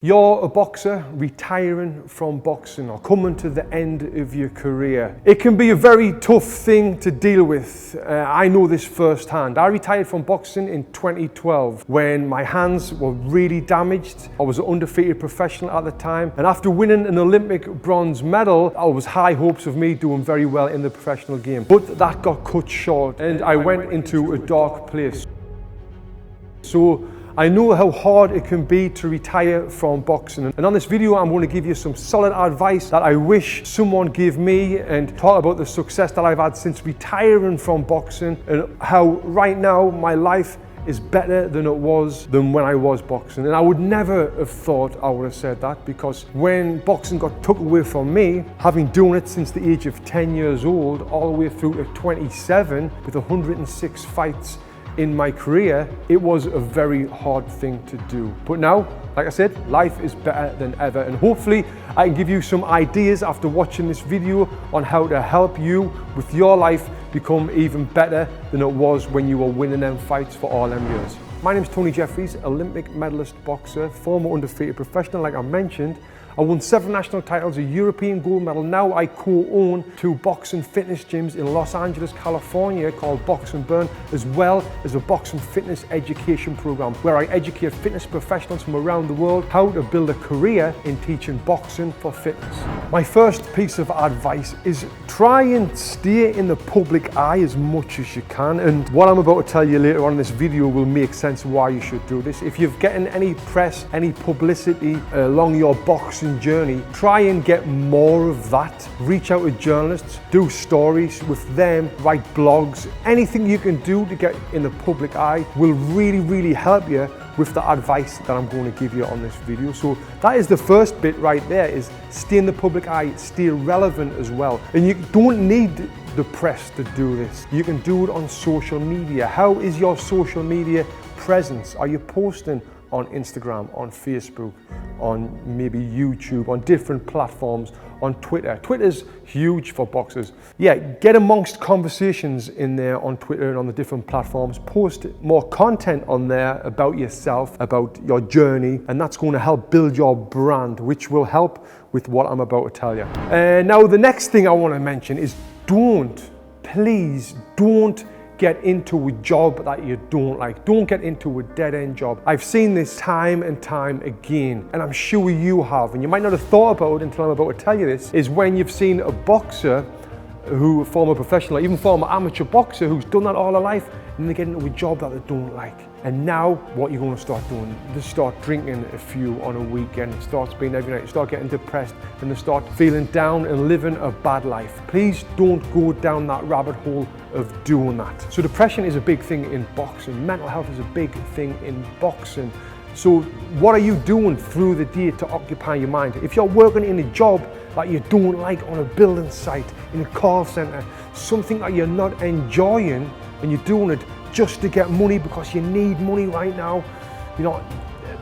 You're a boxer retiring from boxing or coming to the end of your career. It can be a very tough thing to deal with. I know this firsthand. I retired from boxing in 2012 when my hands were really damaged. I was an undefeated professional at the time, and after winning an Olympic bronze medal, I was high hopes of me doing very well in the professional game. But that got cut short and I went into a dark place. So I know how hard it can be to retire from boxing, and on this video I'm going to give you some solid advice that I wish someone gave me and talk about the success that I've had since retiring from boxing and how right now my life is better than it was when I was boxing. And I would never have thought I would have said that, because when boxing got took away from me, having done it since the age of 10 years old all the way through to 27 with 106 fights in my career, it was a very hard thing to do. But now, like I said, life is better than ever, and hopefully I can give you some ideas after watching this video on how to help you with your life become even better than it was when you were winning them fights for all them years. My name is Tony Jeffries, Olympic medalist boxer, former undefeated professional like I mentioned. I won 7 national titles, a European gold medal. Now I co-own 2 boxing fitness gyms in Los Angeles, California called Box and Burn, as well as a boxing fitness education program where I educate fitness professionals from around the world how to build a career in teaching boxing for fitness. My first piece of advice is try and stay in the public eye as much as you can. And what I'm about to tell you later on in this video will make sense why you should do this. If you've getting any press, any publicity along your boxing journey, try and get more of that. Reach out to journalists, do stories with them, write blogs. Anything you can do to get in the public eye will really help you with the advice that I'm going to give you on this video. So that is the first bit right there, is stay in the public eye, stay relevant as well. And you don't need the press to do this. You can do it on social media. How is your social media presence? Are you posting on Instagram, on Facebook, on maybe YouTube, on different platforms, on Twitter? Twitter's huge for boxers. Yeah, get amongst conversations in there on Twitter and on the different platforms. Post more content on there about yourself, about your journey, and that's going to help build your brand, which will help with what I'm about to tell you. Now, the next thing I want to mention is please don't get into a job that you don't like. Don't get into a dead-end job. I've seen this time and time again, and I'm sure you have, and you might not have thought about it until I'm about to tell you this, is when you've seen a boxer who, former professional, even former amateur boxer who's done that all their life, and they get into a job that they don't like. And now what you're going to start doing, they start drinking a few on a weekend, it starts being every night, you start getting depressed, and they start feeling down and living a bad life. Please don't go down that rabbit hole of doing that. So depression is a big thing in boxing. Mental health is a big thing in boxing. So what are you doing through the day to occupy your mind? If you're working in a job that you don't like, on a building site, in a call center, something that you're not enjoying, and you're doing it just to get money because you need money right now, you know,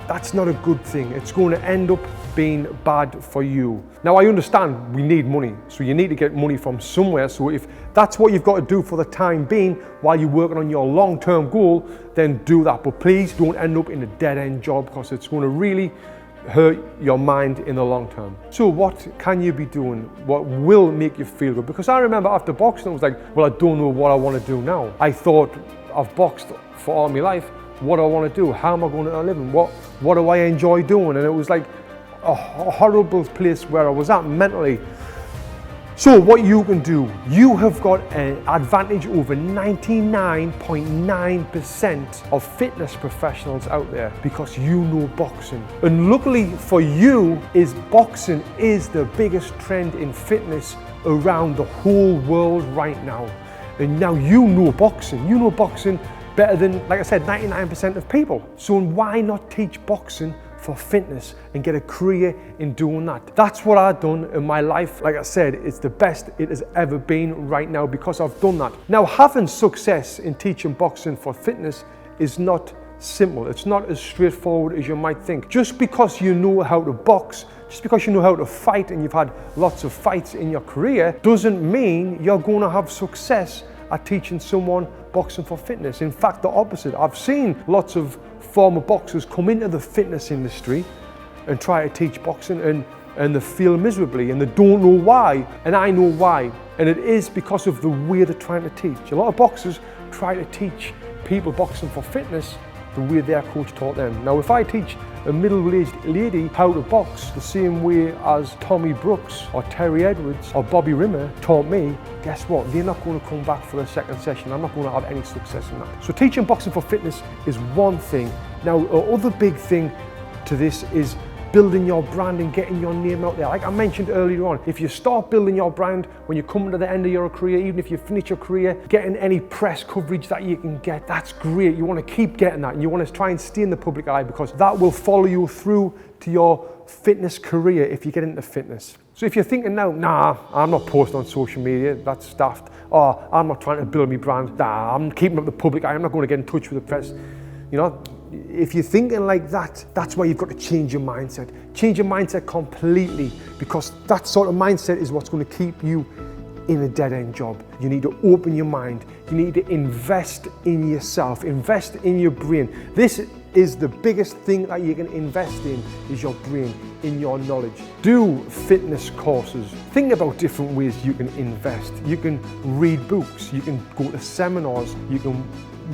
that's not a good thing. It's going to end up being bad for you. Now, I understand we need money, so you need to get money from somewhere. So if that's what you've got to do for the time being while you're working on your long-term goal, then do that. But please don't end up in a dead-end job, because it's going to really hurt your mind in the long term. So what can you be doing? What will make you feel good? Because I remember after boxing, I was like, well, I don't know what I want to do now. I thought, I've boxed for all my life. What do I want to do? How am I going to earn a living? What do I enjoy doing? And it was like a horrible place where I was at mentally. So what you can do, you have got an advantage over 99.9% of fitness professionals out there, because you know boxing. And luckily for you, boxing is the biggest trend in fitness around the whole world right now. And now you know boxing better than, like I said, 99% of people. So why not teach boxing for fitness and get a career in doing that? That's what I've done in my life. Like I said, it's the best it has ever been right now because I've done that. Now, having success in teaching boxing for fitness is not simple. It's not as straightforward as you might think. Just because you know how to box, just because you know how to fight and you've had lots of fights in your career, doesn't mean you're going to have success at teaching someone boxing for fitness. In fact, the opposite. I've seen lots of former boxers come into the fitness industry and try to teach boxing and they fail miserably and they don't know why, and I know why. And it is because of the way they're trying to teach. A lot of boxers try to teach people boxing for fitness the way their coach taught them. Now, if I teach a middle-aged lady how to box the same way as Tommy Brooks or Terry Edwards or Bobby Rimmer taught me, guess what? They're not going to come back for a second session. I'm not going to have any success in that. So teaching boxing for fitness is one thing. Now, another big thing to this is building your brand and getting your name out there. Like I mentioned earlier on, if you start building your brand when you're coming to the end of your career, even if you finish your career, getting any press coverage that you can get, that's great. You want to keep getting that and you want to try and stay in the public eye because that will follow you through to your fitness career if you get into fitness. So if you're thinking now, nah, I'm not posting on social media, that's daft, or I'm not trying to build my brand, nah, I'm keeping up the public eye, I'm not going to get in touch with the press, you know, if you're thinking like that, that's why you've got to change your mindset. Change your mindset completely, because that sort of mindset is what's going to keep you in a dead-end job. You need to open your mind. You need to invest in yourself, invest in your brain. This is the biggest thing that you can invest in, is your brain, in your knowledge. Do fitness courses. Think about different ways you can invest. You can read books, you can go to seminars, you can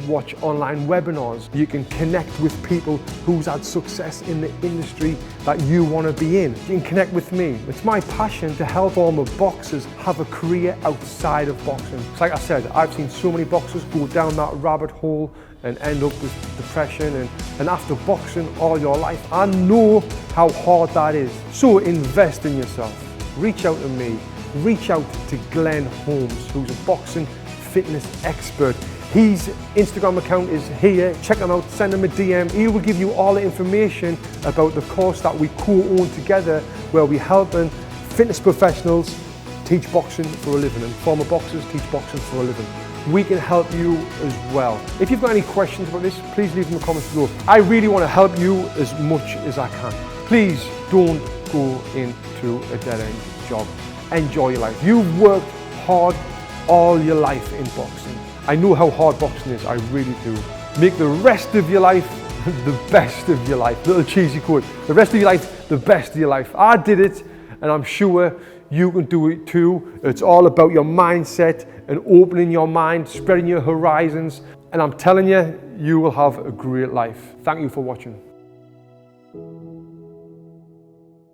watch online webinars, you can connect with people who's had success in the industry that you want to be in. You can connect with me. It's my passion to help former boxers have a career outside of boxing. It's like I said, I've seen so many boxers go down that rabbit hole and end up with depression and after boxing all your life. I know how hard that is. So invest in yourself. Reach out to me. Reach out to Glenn Holmes, who's a boxing fitness expert. His Instagram account is here. Check him out, send him a DM. He will give you all the information about the course that we co-own together, where we helping fitness professionals teach boxing for a living and former boxers teach boxing for a living. We can help you as well. If you've got any questions about this, please leave them in the comments below. I really want to help you as much as I can. Please don't go into a dead-end job. Enjoy your life. You've worked hard all your life in boxing. I know how hard boxing is, I really do. Make the rest of your life the best of your life. Little cheesy quote. The rest of your life, the best of your life. I did it, and I'm sure you can do it too. It's all about your mindset and opening your mind, spreading your horizons. And I'm telling you, you will have a great life. Thank you for watching.